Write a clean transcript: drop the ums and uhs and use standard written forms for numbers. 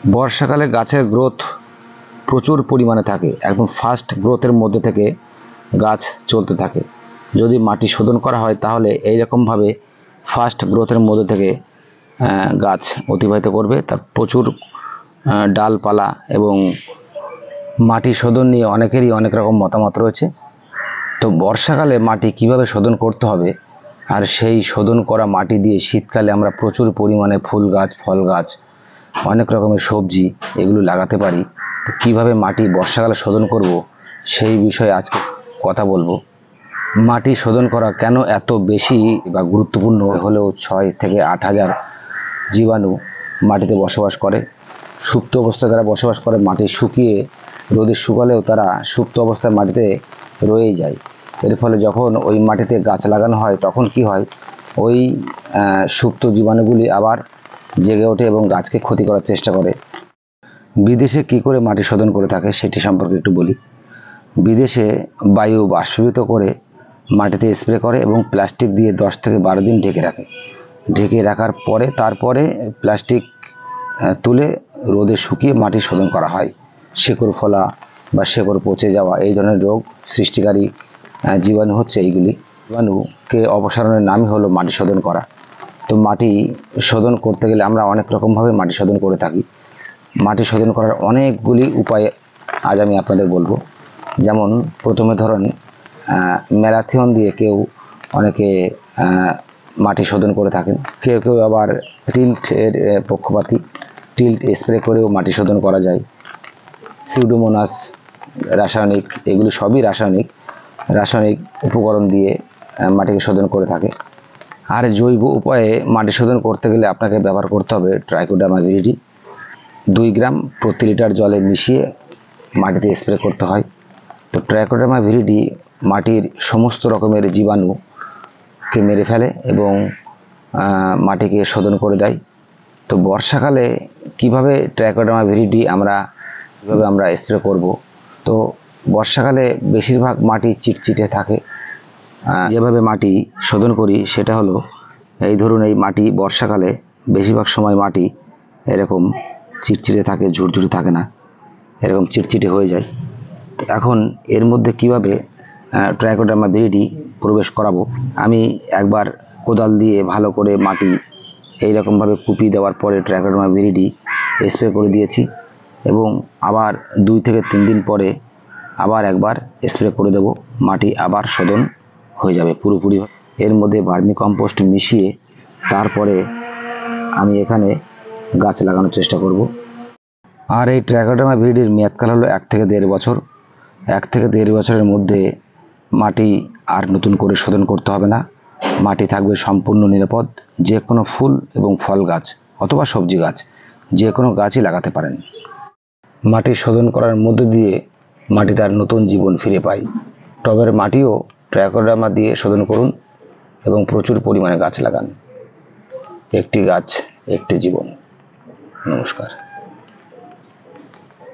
বর্ষাকালে গাছের গ্রোথ প্রচুর পরিমাণে থাকে, একদম ফাস্ট গ্রোথের মধ্যে থেকে গাছ চলতে থাকে। যদি মাটি শোধন করা হয় তাহলে এইরকমভাবে ফাস্ট গ্রোথের মধ্যে থেকে গাছ অতিবাহিত করবে। তার প্রচুর ডালপালা এবং মাটি শোধন নিয়ে অনেকেরই অনেক রকম মতামত রয়েছে। তো বর্ষাকালে মাটি কিভাবে শোধন করতে হবে, আর সেই শোধন করা মাটি দিয়ে শীতকালে আমরা প্রচুর পরিমাণে ফুল গাছ, ফল গাছ, অনেক রকমের সবজি এগুলো লাগাতে পারি। তো কীভাবে মাটি বর্ষাকালে শোধন করব সেই বিষয়ে আজকে কথা বলবো। মাটি শোধন করা কেন এত বেশি বা গুরুত্বপূর্ণ হলেও 6 থেকে 8 হাজার জীবাণু মাটিতে বসবাস করে। সুপ্ত অবস্থায় তারা বসবাস করে, মাটি শুকিয়ে রোদে শুকালেও তারা সুপ্ত অবস্থায় মাটিতে রয়েই যায়। এর ফলে যখন ওই মাটিতে গাছ লাগানো হয় তখন কি হয়, ওই সুপ্ত জীবাণুগুলি আবার জেগে ওঠে এবং গাছকে ক্ষতি করার চেষ্টা করে। বিদেশে কি করে মাটি শোধন করে থাকে সেটি সম্পর্কে একটু বলি। বিদেশে বায়ু বাষ্পীভূত করে মাটিতে স্প্রে করে এবং প্লাস্টিক দিয়ে 10 থেকে 12 দিন ঢেকে রাখে। ঢেকে রাখার পরে তারপরে প্লাস্টিক তুলে রোদে শুকিয়ে মাটি শোধন করা হয়। শেকড় ফলা বা শেকড় পচে যাওয়া এই ধরনের রোগ সৃষ্টিকারী জীবাণু হচ্ছে এইগুলি। জীবাণুকে অপসারণের নামই হলো মাটি শোধন করা। তো মাটি শোধন করতে গেলে আমরা অনেক রকমভাবে মাটি শোধন করে থাকি। মাটি শোধন করার অনেকগুলি উপায় আজ আমি আপনাদের বলবো। যেমন প্রথমে ধরুন ম্যালাথিয়ন দিয়ে অনেকে মাটি শোধন করে থাকেন। কেউ আবার টিল্টের পক্ষপাতী, টিল্ট স্প্রে করেও মাটি শোধন করা যায়। সিউডোমোনাস রাসায়নিক, এগুলি সবই রাসায়নিক উপকরণ দিয়ে মাটিকে শোধন করে থাকে। আর জৈব উপায়ে মাটি শোধন করতে গেলে আপনাকে ব্যবহার করতে হবে ট্রাইকোডার্মা ভিরিডি। 2 গ্রাম প্রতি লিটার জলে মিশিয়ে মাটিতে স্প্রে করতে হয়। তো ট্রাইকোডার্মা ভিরিডি মাটির সমস্ত রকমের জীবাণুকে মেরে ফেলে এবং মাটিকে শোধন করে দেয়। তো বর্ষাকালে কিভাবে ট্রাইকোডার্মা ভিরিডি আমরা স্প্রে করব। তো বর্ষাকালে বেশিরভাগ মাটি চিটচিটে থাকে। যেভাবে মাটি শোধন করি সেটা হলো, এই ধরুন এই মাটি বর্ষাকালে বেশিরভাগ সময় মাটি এরকম চিটচিটে থাকে, ঝুরঝুরে থাকে না, এরকম চিটচিটে হয়ে যায়। এখন এর মধ্যে কিভাবে ট্রাইকোডার্মা ভিরিডি প্রবেশ করাবো, আমি একবার কোদাল দিয়ে ভালো করে মাটি এইরকমভাবে কুপিয়ে দেওয়ার পরে ট্রাইকোডার্মা ভিরিডি স্প্রে করে দিয়েছি এবং আবার 2 থেকে 3 দিন পরে আবার একবার স্প্রে করে দেব। মাটি আবার শোধন হয়ে যাবে পুরোপুরি। এর মধ্যে ভার্মি কম্পোস্ট মিশিয়ে তারপরে আমি এখানে গাছ লাগানোর চেষ্টা করব। আর এই ট্রাইকোডার্মা ভিরিডির মেয়াদকাল হলো 1 থেকে 1.5 বছর। 1 থেকে 1.5 বছরের মধ্যে মাটি আর নতুন করে শোধন করতে হবে না। মাটি থাকবে সম্পূর্ণ নিরাপদ। যে কোনো ফুল এবং ফল গাছ অথবা সবজি গাছ, যে কোনো গাছই লাগাতে পারেন। মাটি শোধন করার মধ্যে দিয়ে মাটি তার নতুন জীবন ফিরে পায়। টবের মাটিও ট্রাইকোডার্মা দিয়ে শোধন করুন এবং প্রচুর পরিমাণে গাছ লাগান। একটি গাছ, একটি জীবন। নমস্কার।